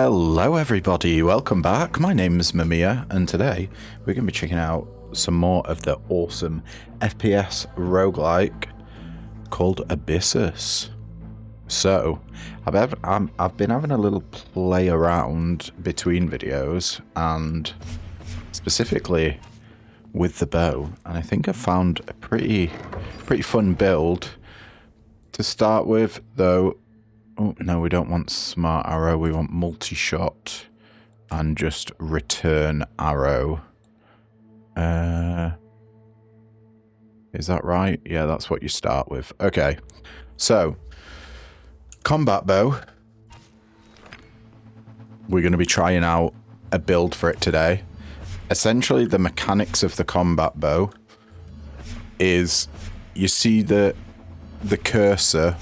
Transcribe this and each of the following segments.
Hello everybody, welcome back. My name is Mamiya and today we're going to be checking out some more of the awesome FPS roguelike called Abyssus. So, I've been having a little play around between videos and specifically with the bow, and I think I found a pretty fun build to start with, though. Oh, no, we don't want smart arrow. We want multi-shot and just return arrow. Is that right? Yeah, that's what you start with. Okay. So, combat bow. We're going to be trying out a build for it today. Essentially, the mechanics of the combat bow is you see the cursor,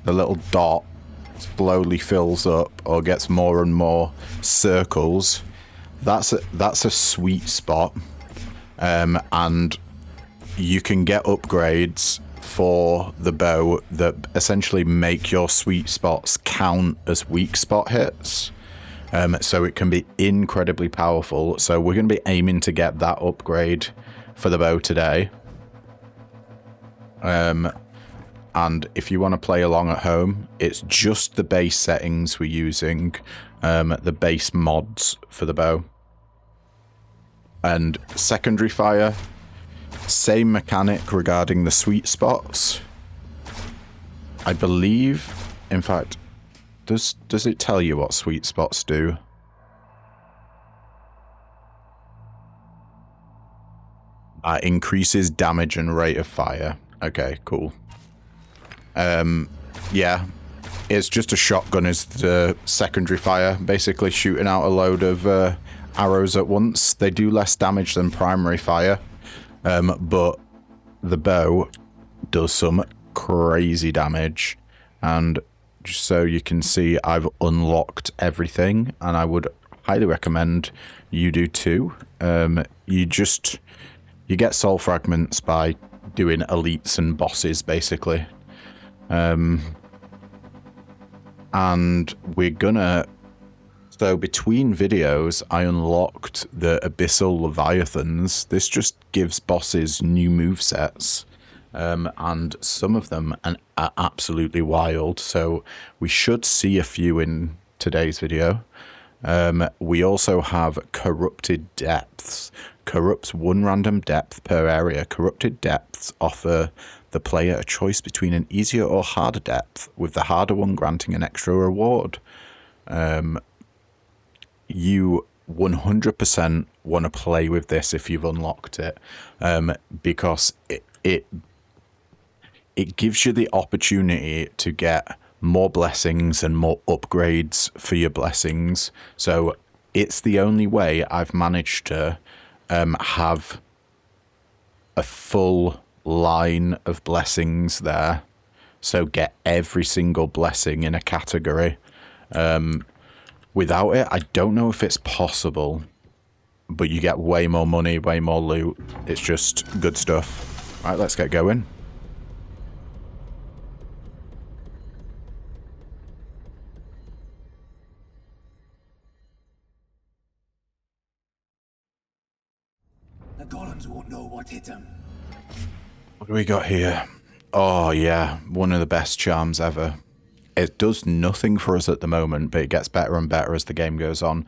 the little dot, slowly fills up or gets more and more circles. That's a sweet spot, and you can get upgrades for the bow that essentially make your sweet spots count as weak spot hits, so it can be incredibly powerful. So we're going to be aiming to get that upgrade for the bow today. And if you want to play along at home, it's just the base settings we're using, the base mods for the bow. And secondary fire, same mechanic regarding the sweet spots. I believe, in fact, does it tell you what sweet spots do? Increases damage and rate of fire. Okay, cool. Yeah, it's just a shotgun is the secondary fire, basically shooting out a load of arrows at once. They do less damage than primary fire, but the bow does some crazy damage. And just so you can see, I've unlocked everything, and I would highly recommend you do too. You get soul fragments by doing elites and bosses, basically. And we're gonna, so between videos I unlocked the abyssal leviathans. This just gives bosses new movesets, and some of them are absolutely wild, so we should see a few in today's video. We also have corrupted depths. Corrupts one random depth per area. Corrupted depths offer the player a choice between an easier or harder depth, with the harder one granting an extra reward. You 100% want to play with this if you've unlocked it, because it gives you the opportunity to get more blessings and more upgrades for your blessings. So it's the only way I've managed to have a full line of blessings there, so get every single blessing in a category. Without it, I don't know if it's possible, but you get way more money, way more loot. It's just good stuff. Right, let's get going. The golems won't know what hit them. What do we got here? Oh yeah, one of the best charms ever. It does nothing for us at the moment, but it gets better and better as the game goes on.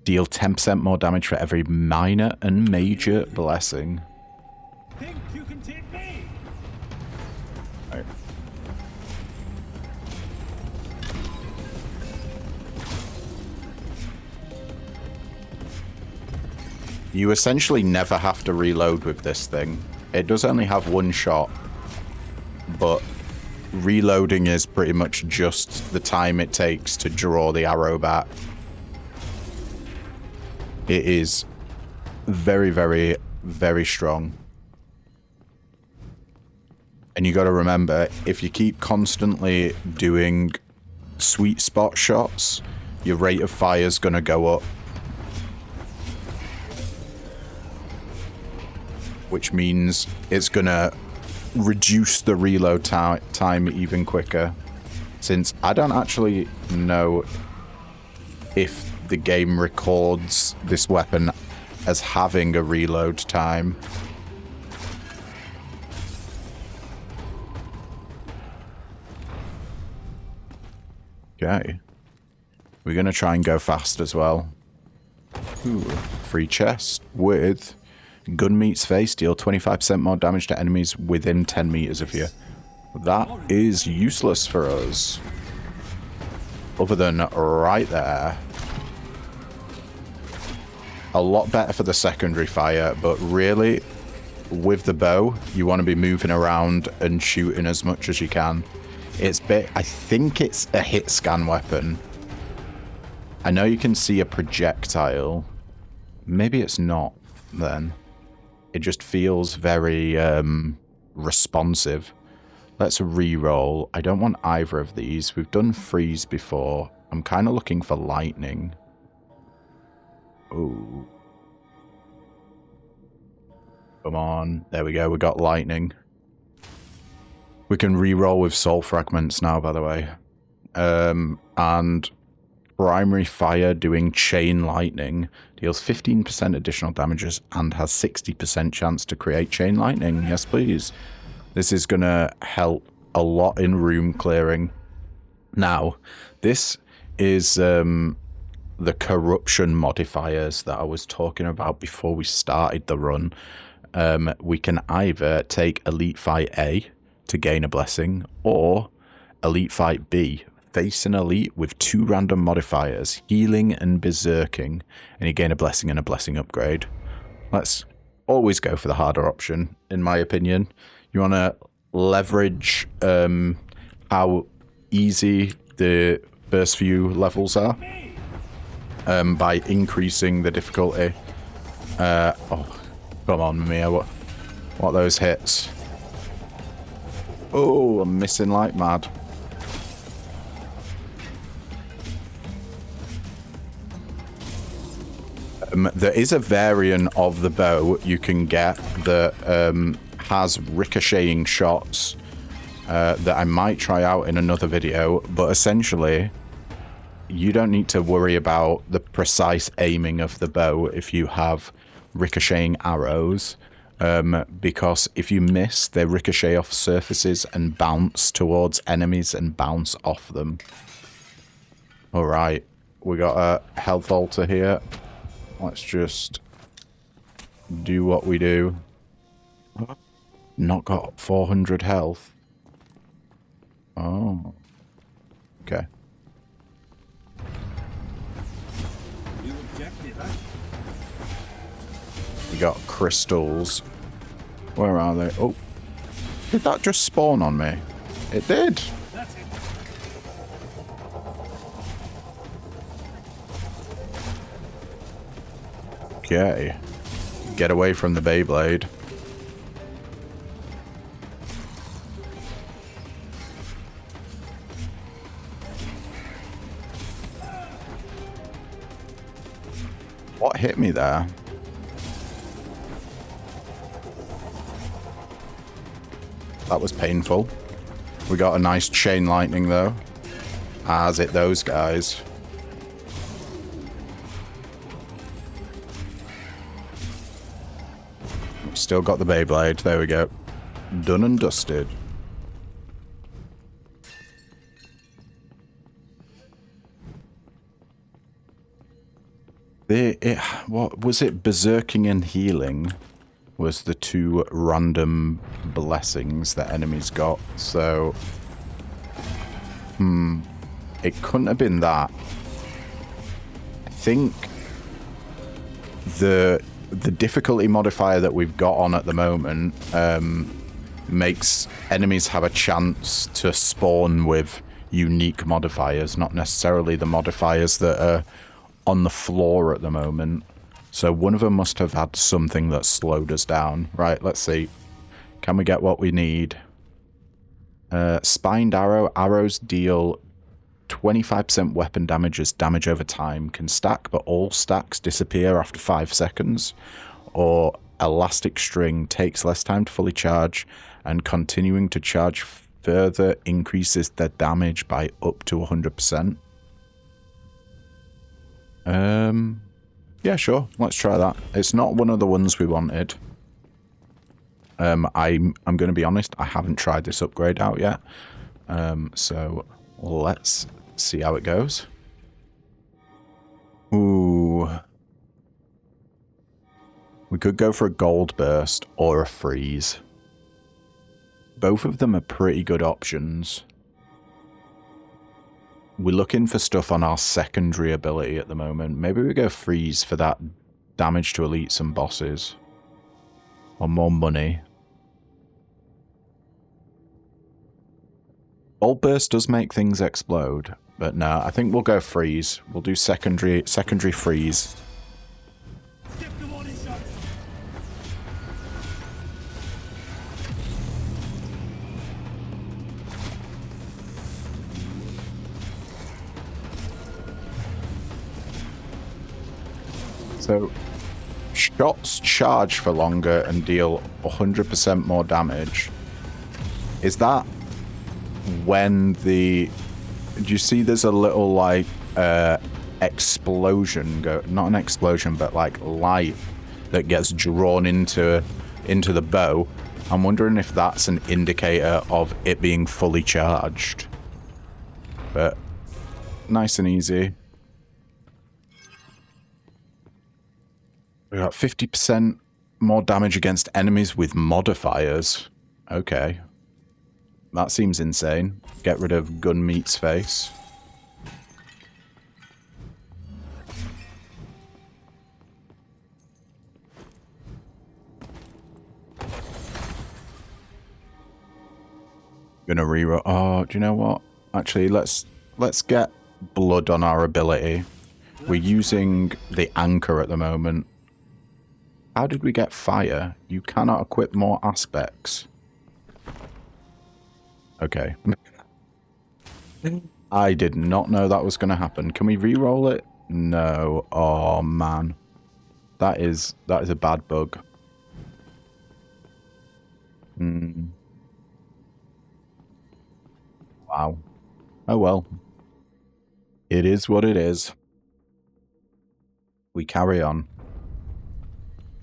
Deal 10% more damage for every minor and major blessing. Think you can take me? Right. You essentially never have to reload with this thing. It does only have one shot, but reloading is pretty much just the time it takes to draw the arrow back. It is very, very, very strong. And you got to remember, if you keep constantly doing sweet spot shots, your rate of fire is going to go up. Which means it's going to reduce the reload time even quicker. Since I don't actually know if the game records this weapon as having a reload time. Okay. We're going to try and go fast as well. Ooh, free chest with gun meets face. Deal 25% more damage to enemies within 10 meters of you. That is useless for us. Other than right there. A lot better for the secondary fire, but really, with the bow, you want to be moving around and shooting as much as you can. I think it's a hit scan weapon. I know you can see a projectile. Maybe it's not, then. It just feels very responsive. Let's re-roll. I don't want either of these. We've done freeze before. I'm kind of looking for lightning. Ooh. Come on. There we go. We got lightning. We can re-roll with soul fragments now, by the way. And primary fire doing chain lightning deals 15% additional damages and has 60% chance to create chain lightning. Yes, please. This is going to help a lot in room clearing. Now, this is the corruption modifiers that I was talking about before we started the run. We can either take Elite Fight A to gain a blessing, or Elite Fight B, face an elite with 2 random modifiers, healing and berserking, and you gain a blessing and a blessing upgrade. Let's always go for the harder option, in my opinion. You want to leverage how easy the first few levels are by increasing the difficulty. Oh, come on, Mia. What are those hits? Oh, I'm missing like mad. There is a variant of the bow you can get that has ricocheting shots that I might try out in another video, but essentially you don't need to worry about the precise aiming of the bow if you have ricocheting arrows, because if you miss, they ricochet off surfaces and bounce towards enemies and bounce off them. Alright, we got a health altar here. Let's just do what we do. Not got 400 health. Oh. Okay. We got crystals. Where are they? Oh. Did that just spawn on me? It did. Okay. Get away from the Beyblade. What hit me there? That was painful. We got a nice chain lightning though. As it those guys. Still got the Beyblade. There we go. Done and dusted. What was it? Berserking and healing was the 2 random blessings that enemies got. So, it couldn't have been that. I think the difficulty modifier that we've got on at the moment makes enemies have a chance to spawn with unique modifiers, not necessarily the modifiers that are on the floor at the moment. So one of them must have had something that slowed us down. Right, let's see. Can we get what we need? Spined arrow. Arrows deal 25% weapon damage as damage over time. Can stack, but all stacks disappear after 5 seconds. Or elastic string takes less time to fully charge, and continuing to charge further increases their damage by up to 100%. Yeah, sure. Let's try that. It's not one of the ones we wanted. I'm going to be honest, I haven't tried this upgrade out yet. So let's see how it goes. Ooh. We could go for a gold burst or a freeze. Both of them are pretty good options. We're looking for stuff on our secondary ability at the moment. Maybe we go freeze for that damage to elites and bosses. Or more money. Gold burst does make things explode. But no, I think we'll go freeze. We'll do secondary freeze. So, shots charge for longer and deal 100% more damage. Is that when the... Do you see there's a little, like, explosion go... Not an explosion, but, like, light that gets drawn into the bow? I'm wondering if that's an indicator of it being fully charged. But, nice and easy. We got 50% more damage against enemies with modifiers. Okay. That seems insane. Get rid of Gunmeat's face. Gonna reroll. Oh, do you know what? Actually, let's get blood on our ability. We're using the anchor at the moment. How did we get fire? You cannot equip more aspects. Okay. I did not know that was going to happen. Can we re-roll it? No. Oh, man. That is a bad bug. Wow. Oh, well. It is what it is. We carry on.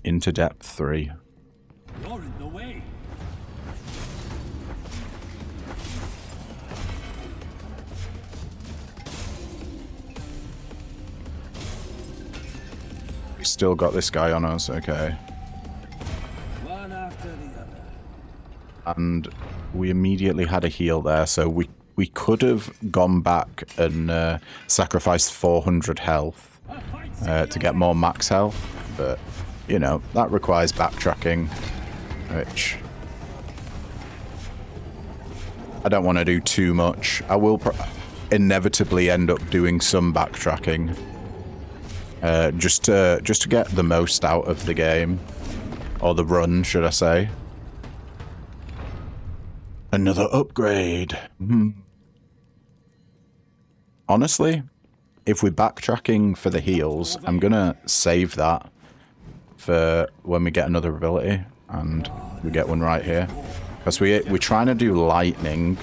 Into depth 3. You're in the way. We still got this guy on us, okay. One after the other. And we immediately had a heal there, so we could have gone back and sacrificed 400 health to get more max health, but... You know, that requires backtracking, which I don't want to do too much. I will inevitably end up doing some backtracking, just to get the most out of the game, or the run, should I say. Another upgrade. Honestly, if we're backtracking for the heals, I'm gonna save that for when we get another ability, and we get one right here. Because we're trying to do lightning,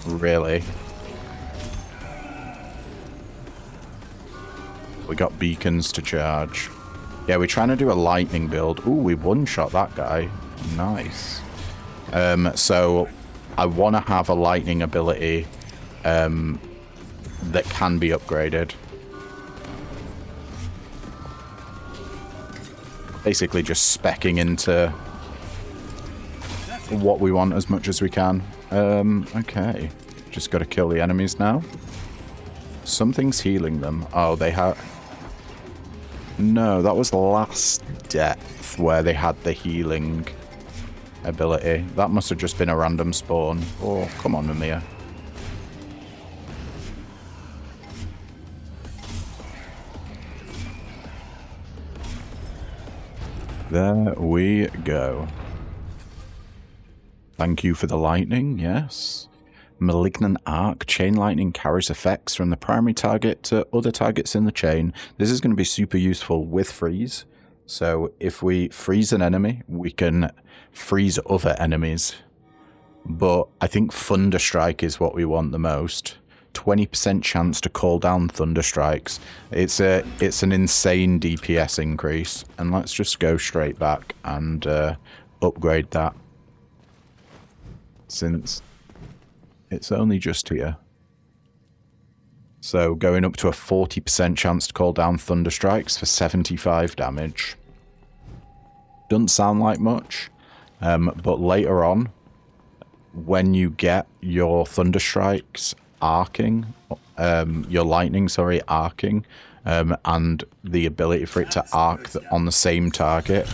really. We got beacons to charge. Yeah, we're trying to do a lightning build. Ooh, we one-shot that guy. Nice. So I want to have a lightning ability that can be upgraded. Basically just speccing into what we want as much as we can. Okay. Just got to kill the enemies now. Something's healing them. Oh, they have... No, that was last depth where they had the healing ability. That must have just been a random spawn. Oh, come on, Mamiya. There we go. Thank you for the lightning, yes. Malignant arc. Chain lightning carries effects from the primary target to other targets in the chain. This is going to be super useful with freeze. So if we freeze an enemy, we can freeze other enemies. But I think Thunderstrike is what we want the most. 20% chance to call down thunder strikes. It's an insane DPS increase. And let's just go straight back and upgrade that, since it's only just here. So going up to a 40% chance to call down thunder strikes for 75 damage. Doesn't sound like much, but later on, when you get your thunder strikes arcing, your lightning, sorry, arcing, and the ability for it to arc on the same target,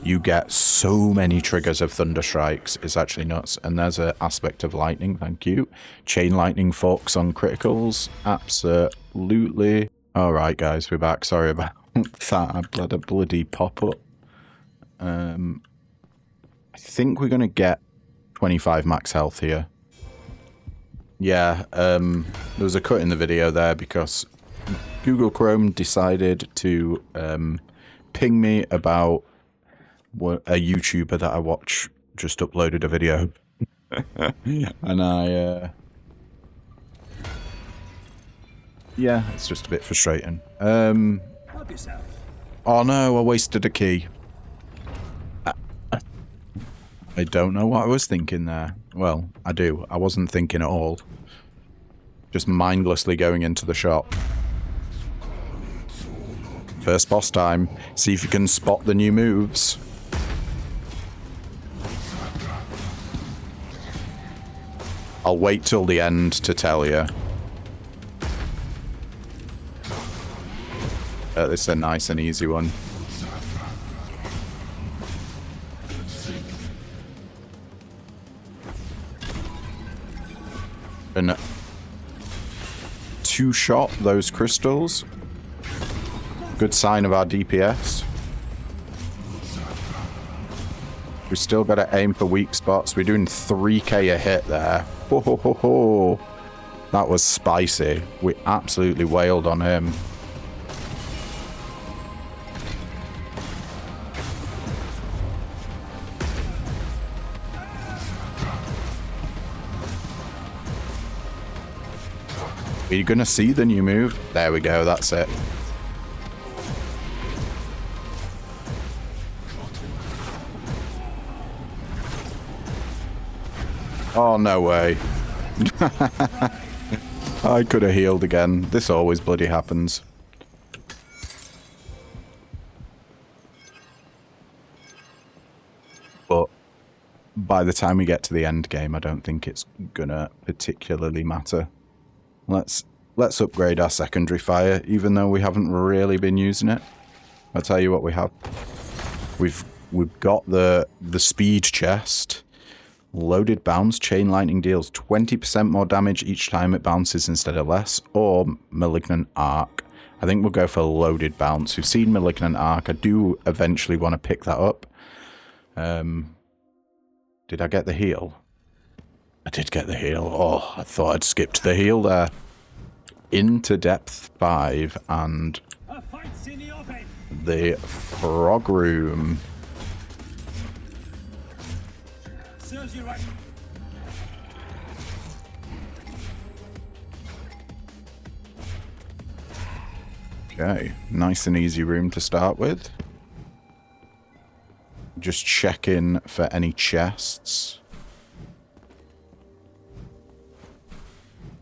you get so many triggers of thunder strikes. It's actually nuts. And there's an aspect of lightning, thank you. Chain lightning forks on criticals, absolutely. Alright guys, we're back. Sorry about that. I had a bloody pop-up. I think we're going to get 25 max health here. Yeah, there was a cut in the video there because Google Chrome decided to ping me about what a YouTuber that I watch just uploaded a video. And I... yeah, it's just a bit frustrating. Oh no, I wasted a key. I don't know what I was thinking there. Well, I do. I wasn't thinking at all. Just mindlessly going into the shop. First boss time. See if you can spot the new moves. I'll wait till the end to tell you. This is a nice and easy one. And two-shot those crystals. Good sign of our DPS. We still got to aim for weak spots. We're doing 3k a hit there. Ho, ho, ho, ho. That was spicy. We absolutely wailed on him. Are you gonna see the new move? There we go, that's it. Oh, no way. I could have healed again. This always bloody happens. But by the time we get to the end game, I don't think it's gonna particularly matter. Let's upgrade our secondary fire, even though we haven't really been using it. I'll tell you what we have. We've got the speed chest. Loaded bounce. Chain lightning deals 20% more damage each time it bounces instead of less. Or malignant arc. I think we'll go for loaded bounce. We've seen malignant arc. I do eventually want to pick that up. Did I get the heal? I did get the heal. Oh, I thought I'd skipped the heal there. Into depth 5 and the frog room. Serves you right. Okay, nice and easy room to start with. Just check in for any chests.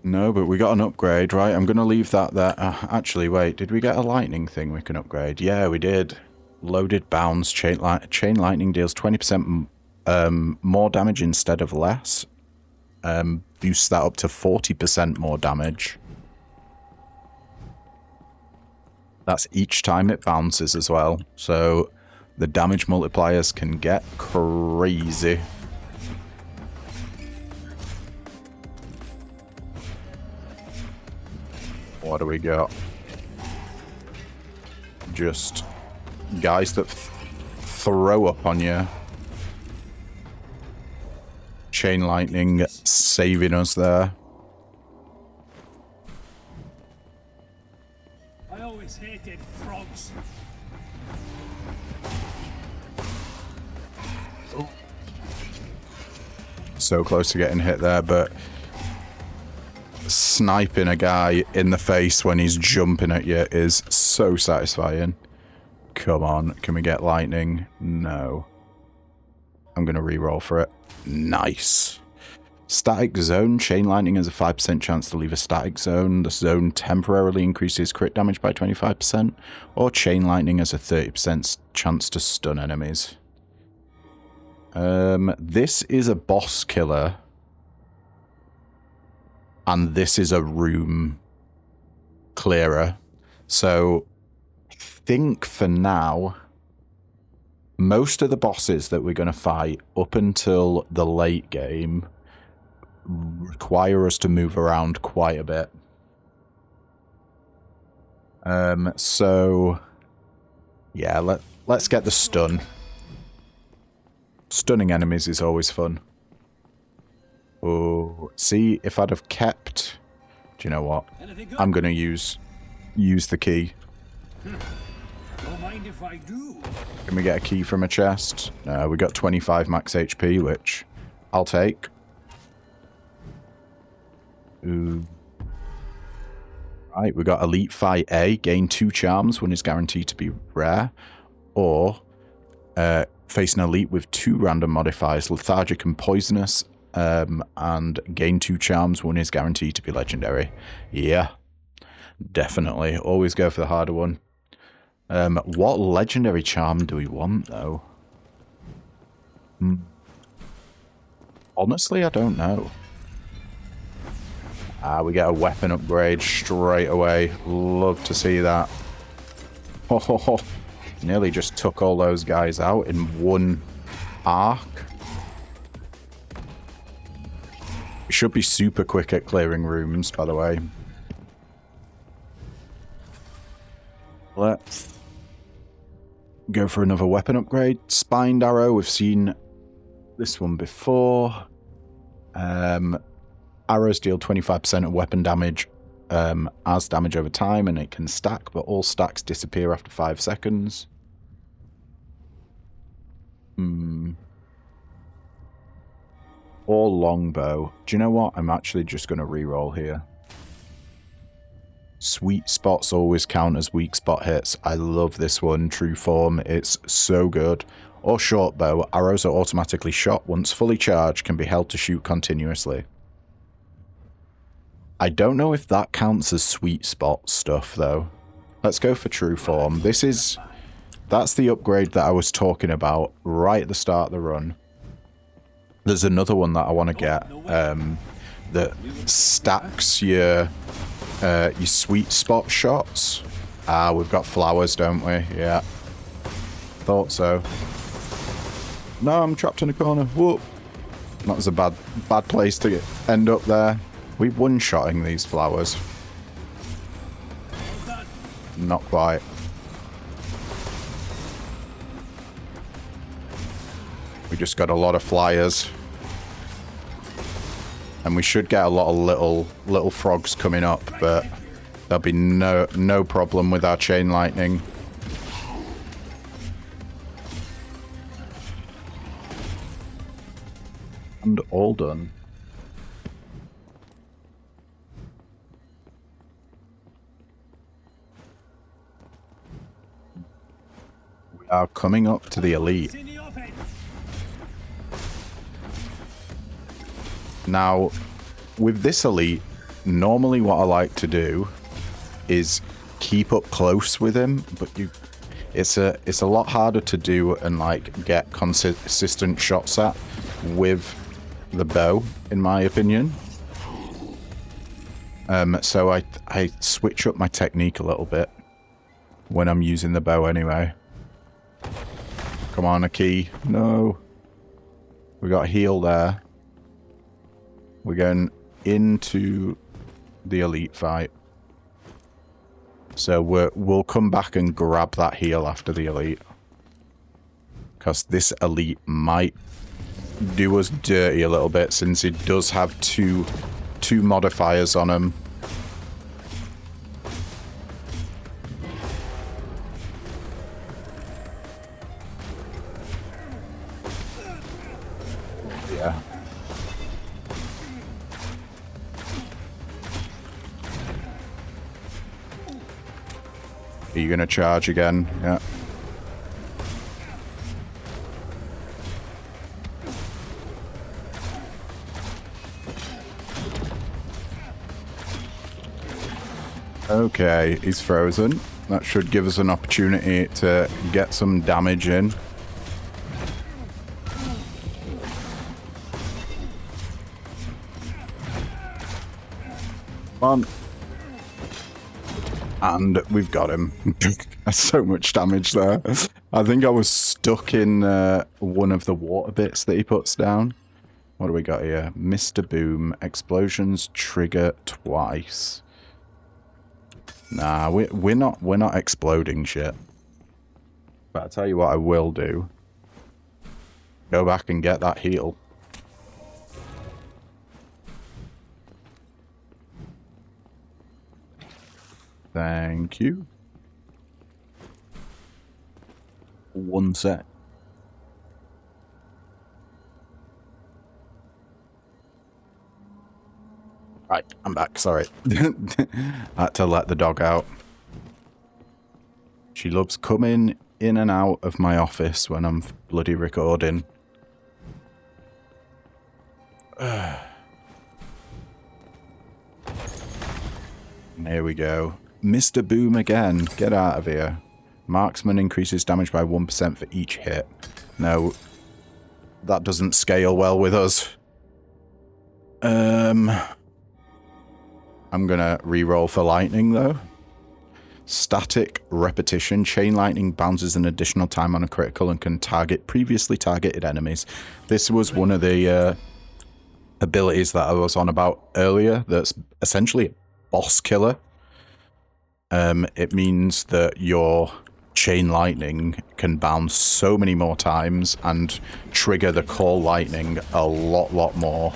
No, but we got an upgrade, right? I'm going to leave that there. Actually, wait, did we get a lightning thing we can upgrade? Yeah, we did. Loaded bounce. Chain lightning deals 20% more damage instead of less. Boosts that up to 40% more damage. That's each time it bounces as well. So the damage multipliers can get crazy. What do we got? Just guys that throw up on you. Chain lightning saving us there. I always hated frogs. So close to getting hit there, but sniping a guy in the face when he's jumping at you is so satisfying. Come on, can we get lightning? No. I'm going to reroll for it. Nice. Static zone. Chain lightning has a 5% chance to leave a static zone. The zone temporarily increases crit damage by 25%. Or chain lightning has a 30% chance to stun enemies. This is a boss killer. And this is a room clearer. So, I think for now, most of the bosses that we're going to fight up until the late game require us to move around quite a bit. So, yeah, let's get the stun. Stunning enemies is always fun. Oh, see, if I'd have kept... Do you know what? I'm going to use the key. Don't mind if I do. Can we get a key from a chest? No, we got 25 max HP, which I'll take. Ooh. Right, we got Elite Fight A. Gain 2 charms. One is guaranteed to be rare. Or face an elite with 2 random modifiers, lethargic and poisonous. And gain 2 charms. One is guaranteed to be legendary. Yeah, definitely. Always go for the harder one. What legendary charm do we want, though? Honestly, I don't know. We get a weapon upgrade straight away. Love to see that. Oh, nearly just took all those guys out in one arc. We should be super quick at clearing rooms, by the way. Let's go for another weapon upgrade. Spined arrow. We've seen this one before. Arrows deal 25% of weapon damage as damage over time, and it can stack, but all stacks disappear after 5 seconds. Or longbow. Do you know what? I'm actually just going to reroll here. Sweet spots always count as weak spot hits. I love this one. True form. It's so good. Or short bow. Arrows are automatically shot. Once fully charged, can be held to shoot continuously. I don't know if that counts as sweet spot stuff, though. Let's go for true form. That's the upgrade that I was talking about right at the start of the run. There's another one that I want to get that stacks your sweet spot shots. We've got flowers, don't we? Yeah. Thought so. No, I'm trapped in a corner. Whoop. That was a bad place to end up there. We one-shotting these flowers. Not quite. We just got a lot of flyers. And we should get a lot of little frogs coming up, but there'll be no problem with our chain lightning. And all done. We are coming up to the elite. Now, with this elite, normally what I like to do is keep up close with him, but it's a lot harder to do and like get consistent shots at with the bow, in my opinion. So I switch up my technique a little bit when I'm using the bow anyway. Come on, a key. No. We got a heal there. We're going into the elite fight. So we'll come back and grab that heal after the elite. Because this elite might do us dirty a little bit, since it does have two modifiers on him. Yeah. you going to charge again? Yeah. Okay, he's frozen. That should give us an opportunity to get some damage in. Come on. And we've got him. That's so much damage there. I think I was stuck in one of the water bits that he puts down. What do we got here? Mr. Boom. Explosions trigger twice. Nah, we're not exploding shit. But I'll tell you what I will do. Go back and get that heal. Thank you. One sec. Right, I'm back, sorry. I had to let the dog out. She loves coming in and out of my office when I'm bloody recording. There we go. Mr. Boom again. Get out of here. Marksman increases damage by 1% for each hit. No, that doesn't scale well with us. I'm gonna re-roll for lightning though. Static repetition. Chain lightning bounces an additional time on a critical and can target previously targeted enemies. This was one of the abilities that I was on about earlier. That's essentially a boss killer. It means that your chain lightning can bounce so many more times and trigger the core lightning a lot more.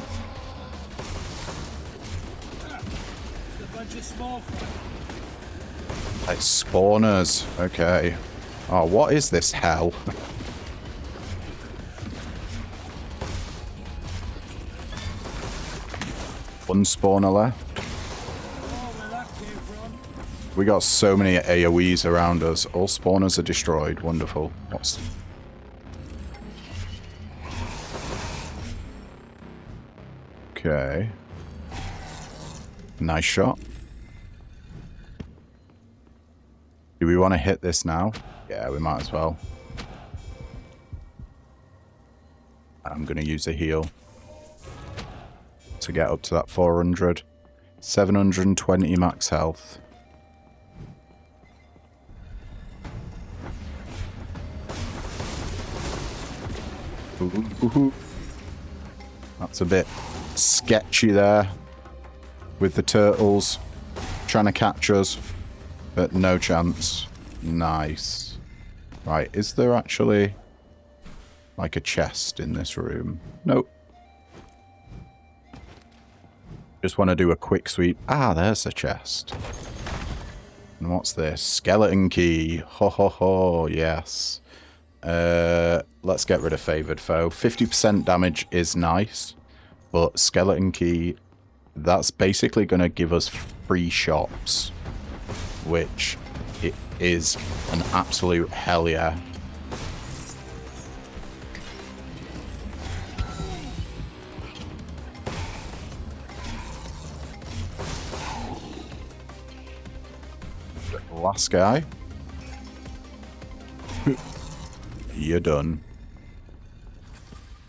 Like spawners. Okay. Oh, what is this hell? One spawner left. We got so many AoEs around us. All spawners are destroyed. Wonderful. What's... Okay. Nice shot. Do we want to hit this now? Yeah, we might as well. I'm going to use a heal to get up to that 400. 720 max health. Ooh. That's a bit sketchy there with the turtles trying to catch us, but no chance. Nice. Right, is there actually like a chest in this room? Nope. Just want to do a quick sweep. Ah, there's a chest. And what's this? Skeleton key. Ho ho ho, yes. Let's get rid of Favoured Foe. 50% damage is nice, but Skeleton Key, that's basically going to give us free shops, which it is an absolute hell yeah. Last guy. You're done.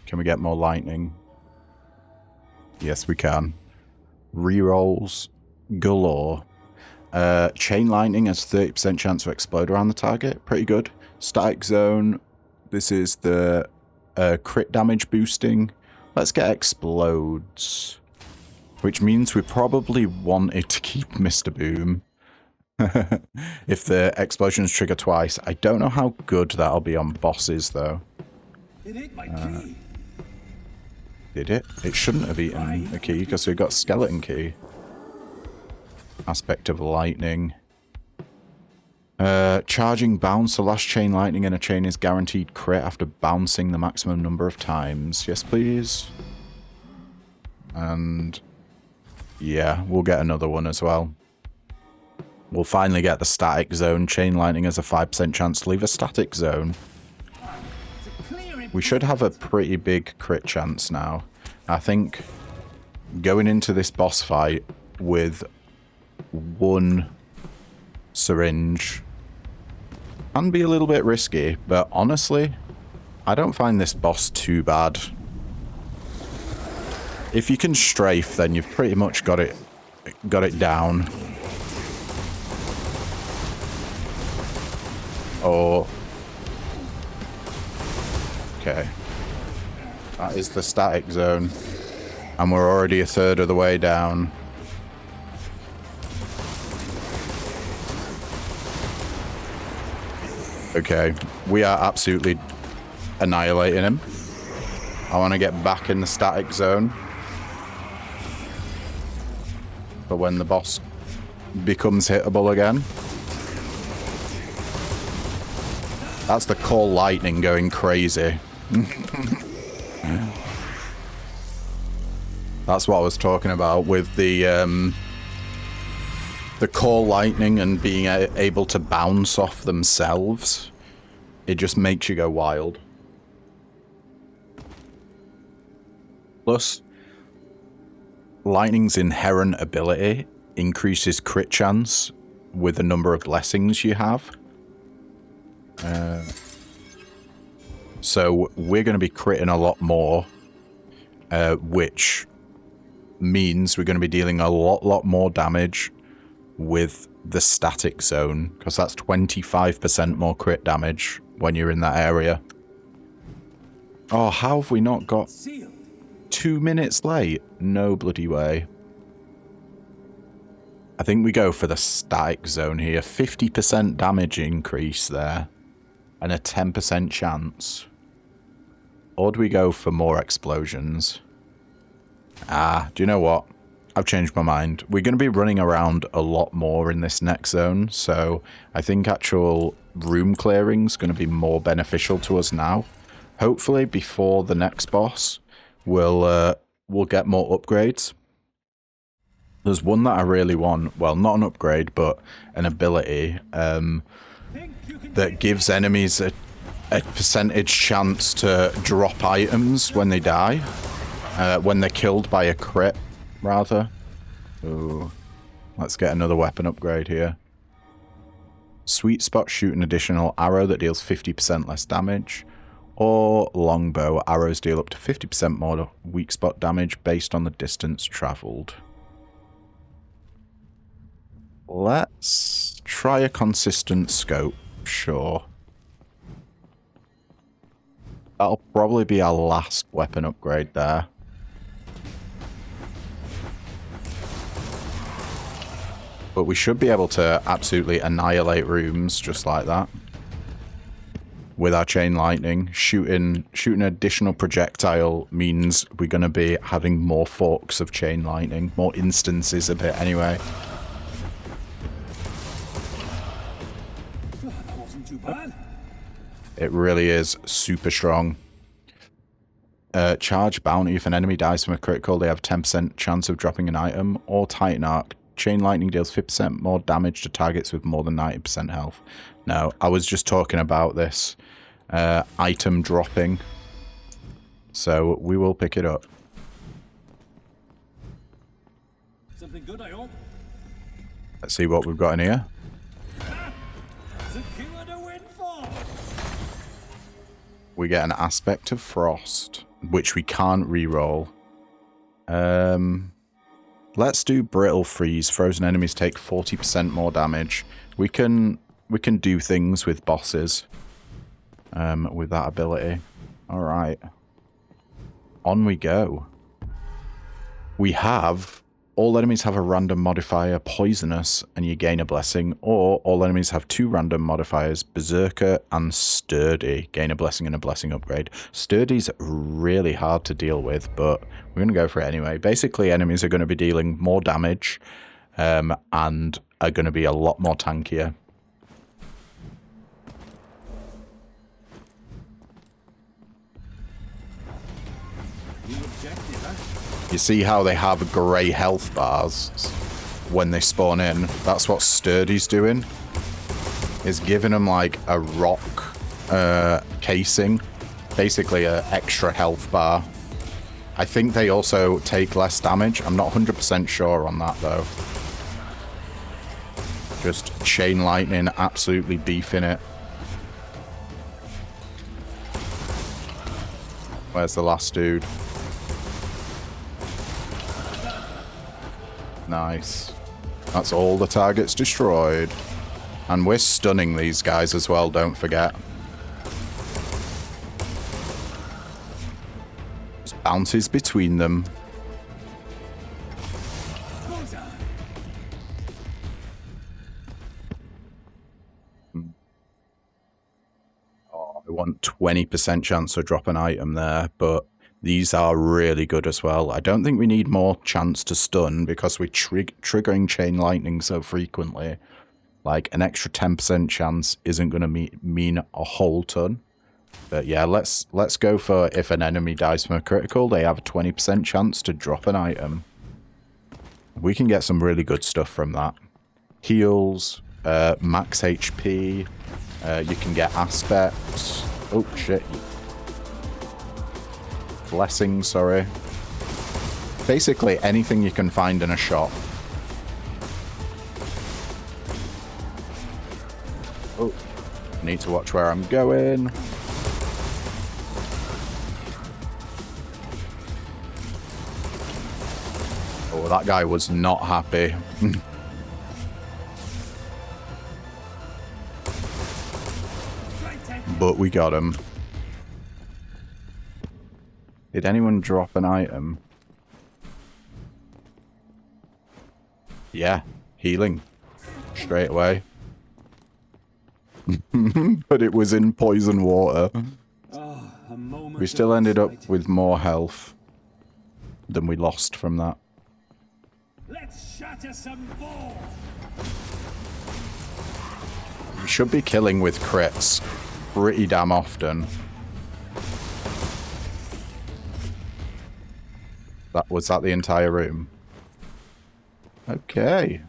Can we get more lightning? Yes, we can. Rerolls galore. Chain lightning has 30% chance to explode around the target. Pretty good. Static zone. This is the crit damage boosting. Let's get explodes. Which means we probably wanted to keep Mr. Boom. If the explosions trigger twice. I don't know how good that'll be on bosses, though. It ate my key. Did it? It shouldn't have eaten the key, because we've got Skeleton Key. Aspect of lightning. Charging bounce. The last chain lightning in a chain is guaranteed crit after bouncing the maximum number of times. Yes, please. And... yeah, we'll get another one as well. We'll finally get the static zone. Chain lightning has a 5% chance to leave a static zone. We should have a pretty big crit chance now. I think going into this boss fight with one syringe can be a little bit risky, but honestly, I don't find this boss too bad. If you can strafe, then you've pretty much got it down. Or okay, that is the static zone, and we're already a third of the way down. Okay, we are absolutely annihilating him. I want to get back in the static zone. But when the boss becomes hittable again. That's the core lightning going crazy. That's what I was talking about with the core lightning and being able to bounce off themselves. It just makes you go wild. Plus, lightning's inherent ability increases crit chance with the number of blessings you have. So we're going to be critting a lot more, which means we're going to be dealing a lot more damage with the static zone, because that's 25% more crit damage when you're in that area. Oh, how have we not got 2 minutes late? No bloody way. I think we go for the static zone here. 50% damage increase there. And a 10% chance. Or do we go for more explosions? Ah, do you know what? I've changed my mind. We're going to be running around a lot more in this next zone, so I think actual room clearing is going to be more beneficial to us now. Hopefully, before the next boss, we'll get more upgrades. There's one that I really want. Well, not an upgrade, but an ability that gives enemies a percentage chance to drop items when they die. When they're killed by a crit, rather. Ooh. Let's get another weapon upgrade here. Sweet spot, shoot an additional arrow that deals 50% less damage. Or longbow, arrows deal up to 50% more weak spot damage based on the distance traveled. Let's try a consistent scope, sure. That'll probably be our last weapon upgrade there. But we should be able to absolutely annihilate rooms just like that. With our chain lightning, shooting an additional projectile means we're going to be having more forks of chain lightning, more instances of it anyway. That wasn't too bad. It really is super strong. Charge bounty. If an enemy dies from a critical, they have a 10% chance of dropping an item. Or Titan Arc. Chain lightning deals 50% more damage to targets with more than 90% health. No, I was just talking about this item dropping. So we will pick it up. Something good, I hope. Let's see what we've got in here. Secure the windfall. We get an aspect of frost, which we can't re-roll. Let's do brittle freeze. Frozen enemies take 40% more damage. We can do things with bosses with that ability. All right. On we go. We have all enemies have a random modifier, poisonous, and you gain a blessing, or all enemies have 2 random modifiers, berserker and sturdy, gain a blessing and a blessing upgrade. Sturdy's really hard to deal with, but we're going to go for it anyway. Basically, enemies are going to be dealing more damage and are going to be a lot more tankier. You see how they have grey health bars? when they spawn in. That's what Sturdy's doing. Is giving them like a rock casing. Basically an extra health bar. I think they also take less damage. I'm not 100% sure on that though. Just chain lightning, absolutely beefing it. Where's the last dude? Nice. That's all the targets destroyed. And we're stunning these guys as well, don't forget. Just bounces between them. Oh, I want 20% chance to drop an item there, but these are really good as well. I don't think we need more chance to stun because we're triggering chain lightning so frequently. Like, an extra 10% chance isn't going to mean a whole ton. But yeah, let's go for if an enemy dies from a critical, they have a 20% chance to drop an item. We can get some really good stuff from that. Heals, max HP, you can get aspects. Oh, shit. Blessings, sorry. Basically anything you can find in a shop. Oh, need to watch where I'm going. Oh, that guy was not happy. But we got him. Did anyone drop an item? Yeah, healing. Straight away. But it was in poison water. We still ended up with more health than we lost from that. Let's shatter some balls. We should be killing with crits pretty damn often. Was that the entire room? Okay.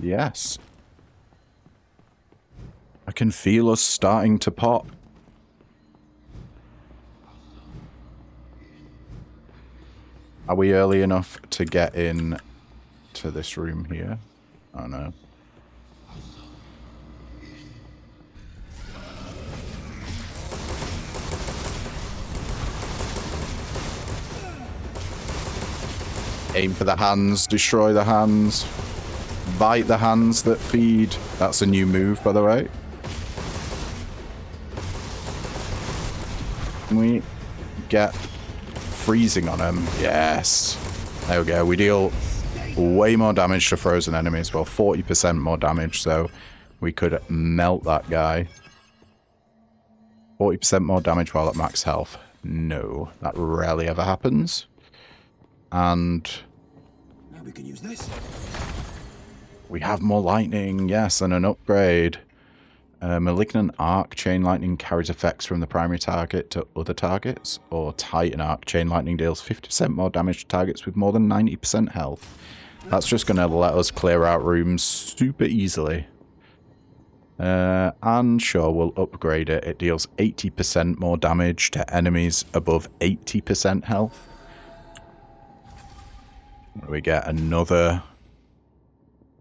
Yes. I can feel us starting to pop. Are we early enough to get in to this room here? Oh no. Aim for the hands, destroy the hands, bite the hands that feed. That's a new move, by the way. Can we get freezing on him? Yes. There we go. We deal way more damage to frozen enemies. Well, 40% more damage, so we could melt that guy. 40% more damage while at max health. No, that rarely ever happens. And now we can use this. We have more lightning, yes, and an upgrade. Malignant Arc Chain Lightning carries effects from the primary target to other targets, or Titan Arc Chain Lightning deals 50% more damage to targets with more than 90% health. That's just going to let us clear out rooms super easily. And sure, we'll upgrade it. It deals 80% more damage to enemies above 80% health. We get another...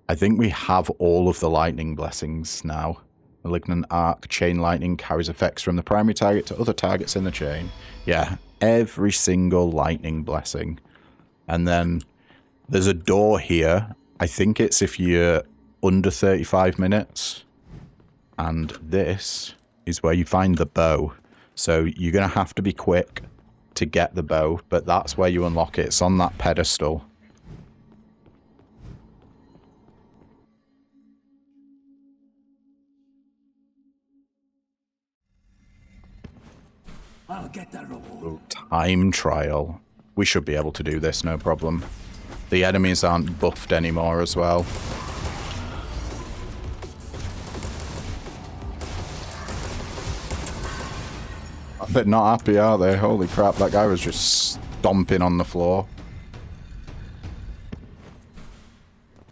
I think we have all of the lightning blessings now. Malignant Arc Chain Lightning carries effects from the primary target to other targets in the chain. Yeah, every single lightning blessing. And then there's a door here. I think it's if you're under 35 minutes. And this is where you find the bow. So you're going to have to be quick to get the bow, but that's where you unlock it. It's on that pedestal. I'll get that reward. Time trial. We should be able to do this, no problem. The enemies aren't buffed anymore as well. They're not happy, are they? Holy crap, that guy was just stomping on the floor.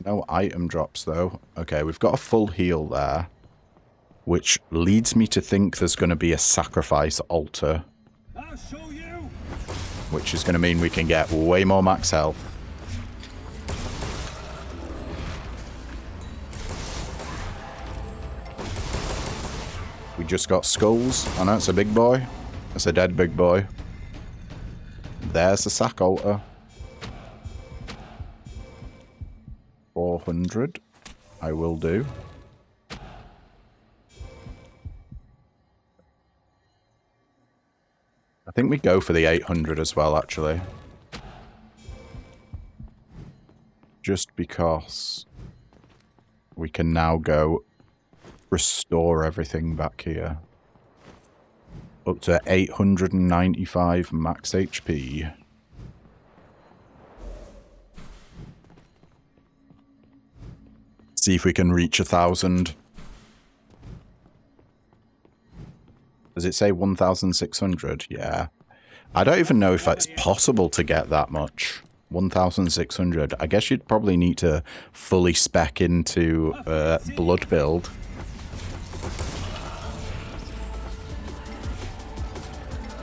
No item drops, though. Okay, we've got a full heal there, which leads me to think there's going to be a sacrifice altar, I'll show you. which is going to mean we can get way more max health. We just got skulls. Oh no, it's a big boy. It's a dead big boy. There's the sack altar. 400. I will do. I think we go for the 800 as well, actually. Just because we can now go restore everything back here. Up to 895 max HP. See if we can reach 1,000. Does it say 1,600? Yeah. I don't even know if it's possible to get that much. 1,600. I guess you'd probably need to fully spec into blood build.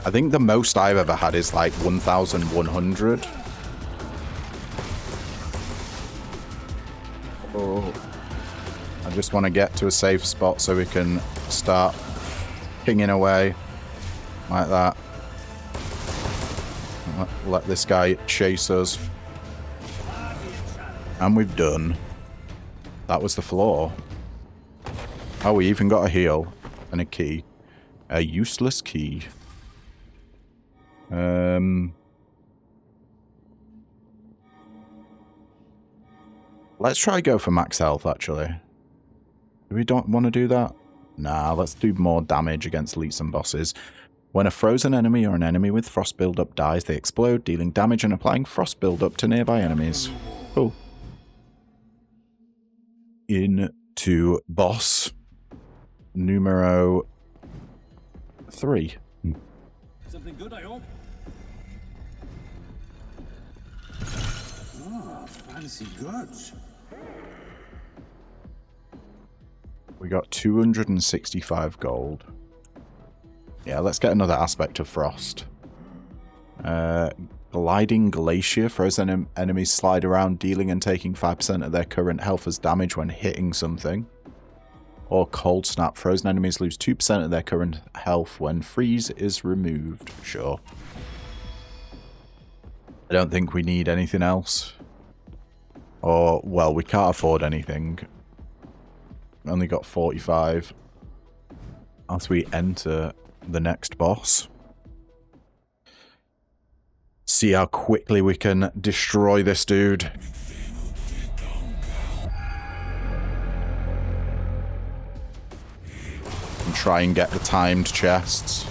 I think the most I've ever had is like 1,100. Oh. I just want to get to a safe spot so we can start pinging away like that. Let this guy chase us. And we've done. That was the floor. Oh, we even got a heal and a key. A useless key. Let's try go for max health, actually. Do we don't want to do that? Nah, let's do more damage against elites and bosses. When a frozen enemy or an enemy with frost buildup dies, they explode, dealing damage and applying frost buildup to nearby enemies. Cool. Into boss numero 3. Something good, I hope. Oh, fancy goods. We got 265 gold. Yeah, let's get another aspect of frost. Gliding glacier. Frozen enemies slide around, dealing and taking 5% of their current health as damage when hitting something. Or cold snap. Frozen enemies lose 2% of their current health when freeze is removed. Sure. I don't think we need anything else. Or, well, we can't afford anything. Only got 45. As we enter the next boss. See how quickly we can destroy this dude. And try and get the timed chests.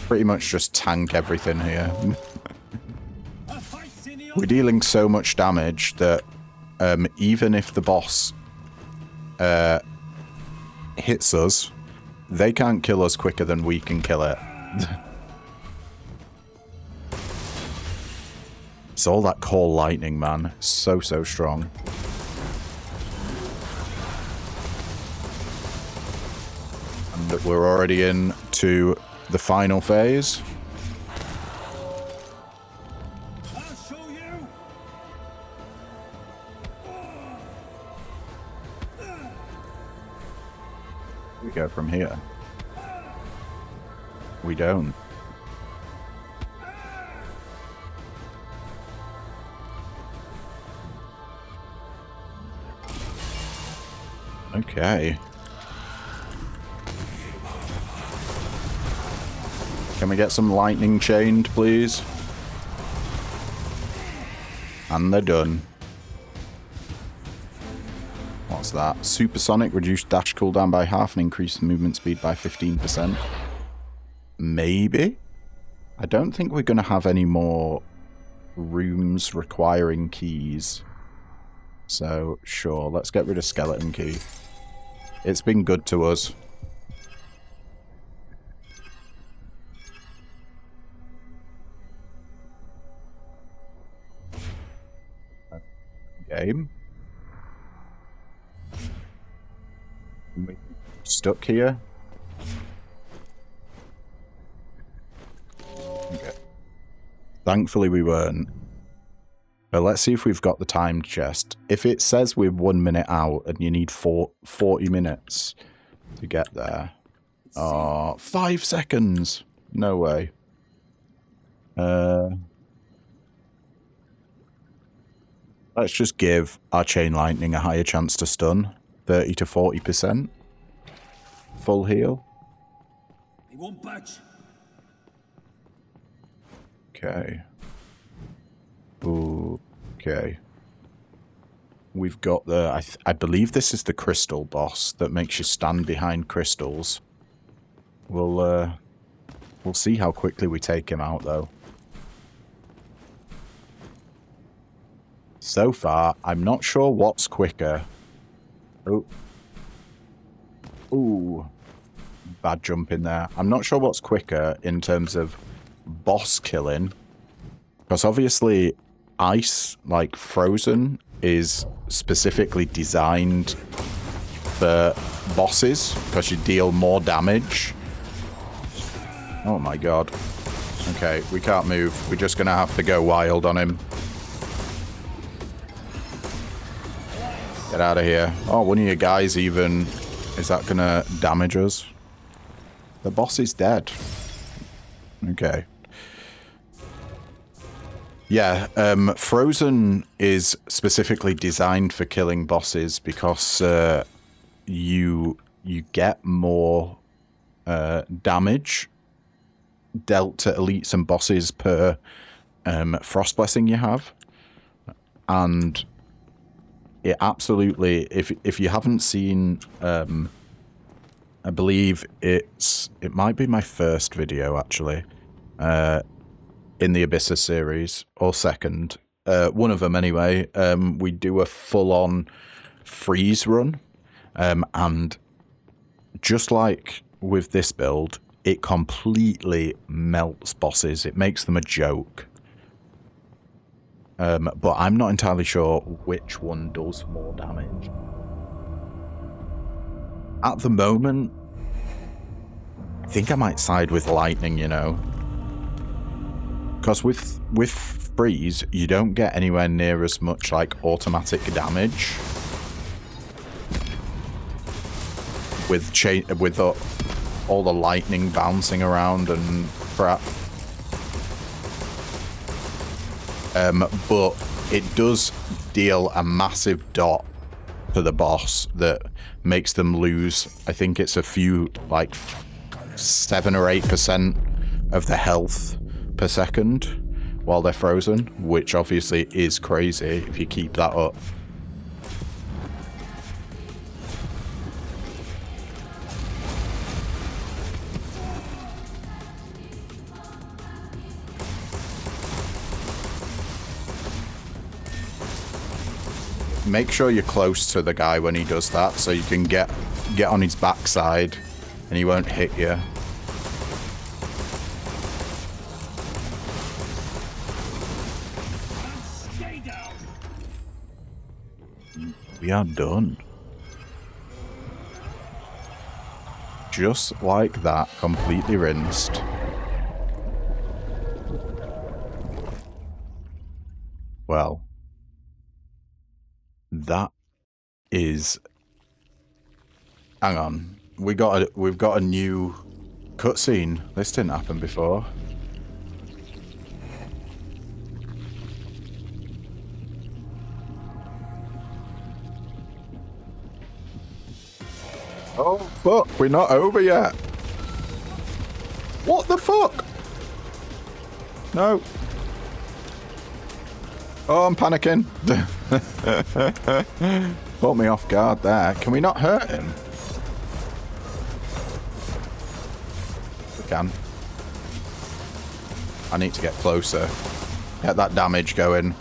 Pretty much just tank everything here. We're dealing so much damage that even if the boss hits us, they can't kill us quicker than we can kill it. It's all that core lightning, man. So strong. And we're already into the final phase. We go from here. We don't. Okay. Can we get some lightning chained, please? And they're done. What's that? Supersonic, reduced dash cooldown by half and increased movement speed by 15%. Maybe? I don't think we're going to have any more rooms requiring keys. So, sure, let's get rid of skeleton key. It's been good to us. We stuck here. Okay. Thankfully we weren't. But let's see if we've got the timed chest. If it says we're 1 minute out and you need 40 minutes to get there. Oh, 5 seconds. No way. Let's just give our chain lightning a higher chance to stun. 30 to 40%. Full heal. He won't budge. Okay. Ooh, okay. We've got the... I believe this is the crystal boss that makes you stand behind crystals. We'll see how quickly we take him out, though. So far, I'm not sure what's quicker. Oh. Ooh. Bad jump in there. I'm not sure what's quicker in terms of boss killing. Because obviously, ice, like frozen, is specifically designed for bosses. Because you deal more damage. Oh my god. Okay, we can't move. We're just going to have to go wild on him. Get out of here. Oh, one of your guys even... Is that going to damage us? The boss is dead. Okay. Yeah, Frozen is specifically designed for killing bosses because you get more damage dealt to elites and bosses per Frost Blessing you have. And it absolutely, if you haven't seen, I believe it might be my first video actually, in the Abyssus series, or second, one of them anyway. We do a full-on freeze run, and just like with this build, it completely melts bosses. It makes them a joke. But I'm not entirely sure which one does more damage. At the moment, I think I might side with lightning, you know. Because with freeze, you don't get anywhere near as much like automatic damage. With all the lightning bouncing around and crap. But it does deal a massive dot to the boss that makes them lose, I think it's a few, like 7 or 8% of the health per second while they're frozen, which obviously is crazy if you keep that up. Make sure you're close to the guy when he does that, so you can get on his backside and he won't hit you. We are done. Just like that, completely rinsed. Well, that is... Hang on. We've got a new cutscene. This didn't happen before. Oh, fuck. We're not over yet. What the fuck? No. Oh, I'm panicking. Put me off guard there. Can we not hurt him? We can. I need to get closer. Get that damage going.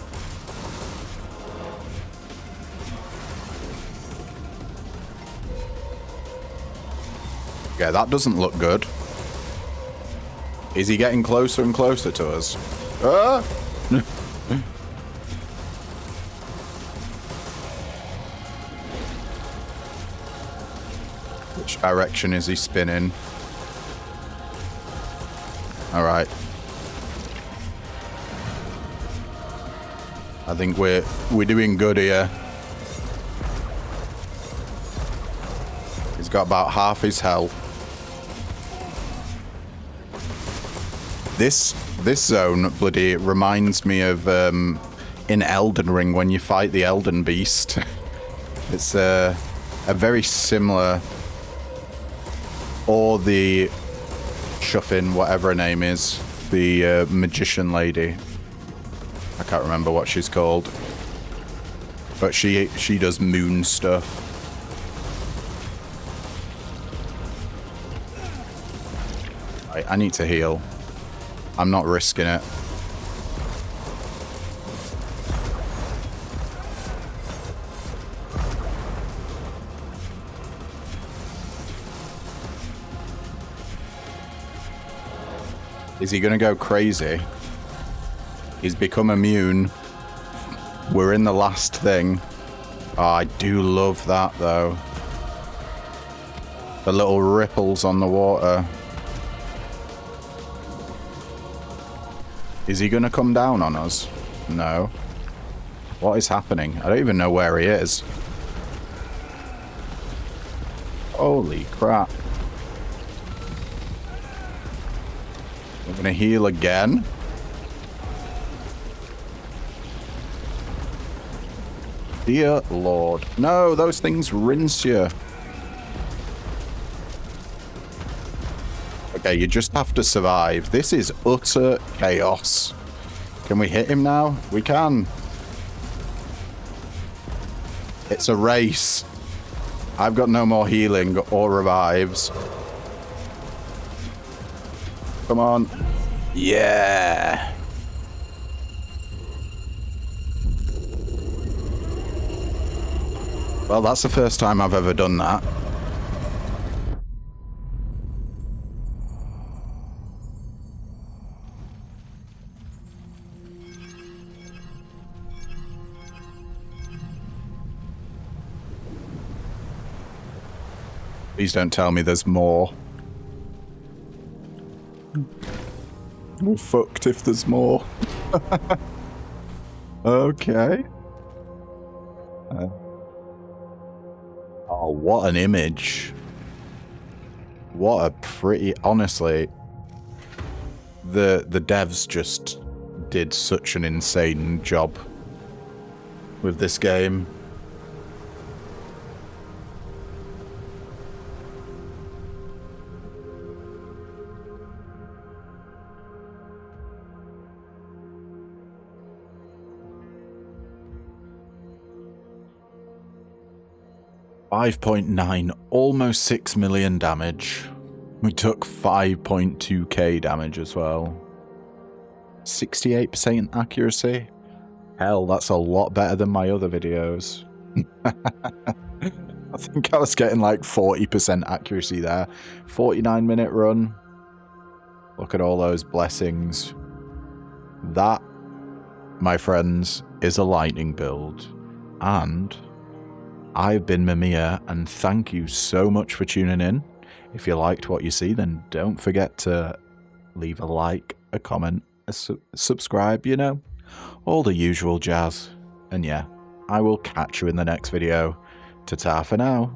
Yeah, that doesn't look good. Is he getting closer and closer to us? Ah! Which direction is he spinning? Alright. I think we're doing good here. He's got about half his health. This zone bloody reminds me of in Elden Ring when you fight the Elden Beast. It's a very similar, or the Shuffin, whatever her name is, the magician lady. I can't remember what she's called, but she does moon stuff. I need to heal. I'm not risking it. Is he gonna go crazy? He's become immune. We're in the last thing. Oh, I do love that though. The little ripples on the water. Is he gonna come down on us? No. What is happening? I don't even know where he is. Holy crap. We're gonna heal again. Dear Lord. No, those things rinse you. Okay, you just have to survive. This is utter chaos. Can we hit him now? We can. It's a race. I've got no more healing or revives. Come on. Yeah. Well, that's the first time I've ever done that. Please don't tell me there's more. We're fucked if there's more. Okay. Oh, what an image. What a pretty... Honestly, the devs just did such an insane job with this game. $5.9, almost 6 million damage. We took 5.2k damage as well. 68% accuracy. Hell, that's a lot better than my other videos. I think I was getting like 40% accuracy there. 49-minute run. Look at all those blessings. That, my friends, is a lightning build. And I've been Mamiya, and thank you so much for tuning in. If you liked what you see, then don't forget to leave a like, a comment, a subscribe, you know, all the usual jazz. And yeah, I will catch you in the next video. Ta-ta for now.